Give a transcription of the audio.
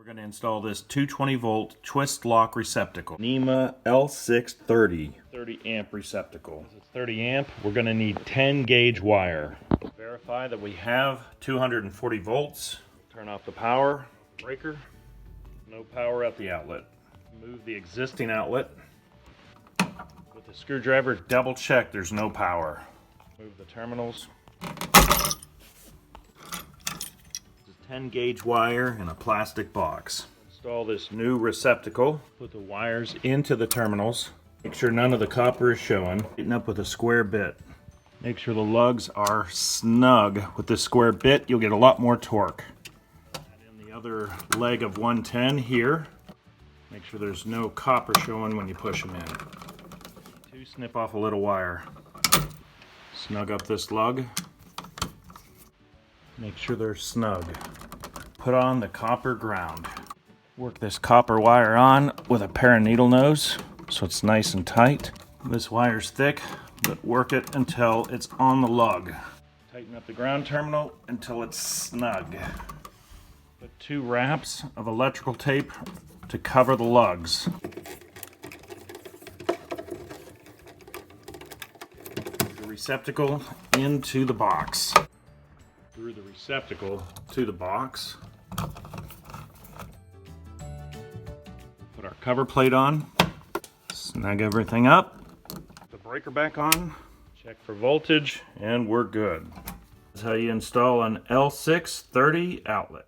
We're going to install this 220 volt twist lock receptacle. NEMA L6-30. 30 amp receptacle. It's 30 amp. We're going to need 10 gauge wire. Verify that we have 240 volts. Turn off the power breaker. No power at the outlet. Move the existing outlet. With the screwdriver, double check there's no power. Move the terminals. 10 gauge wire in a plastic box. Install this new receptacle. Put the wires into the terminals. Make sure none of the copper is showing. Tighten up with a square bit. Make sure the lugs are snug. With this square bit, you'll get a lot more torque. Add in the other leg of 110 here. Make sure there's no copper showing when you push them in. Snip off a little wire. Snug up this lug. Make sure they're snug. Put on the copper ground. Work this copper wire on with a pair of needle nose so it's nice and tight. This wire's thick, but work it until it's on the lug. Tighten up the ground terminal until it's snug. Put 2 wraps of electrical tape to cover the lugs. The receptacle into the box. Through the receptacle to the box. Put our cover plate on. Snug everything up. Put the breaker back on. Check for voltage, and we're good. That's how you install an L6-30 outlet.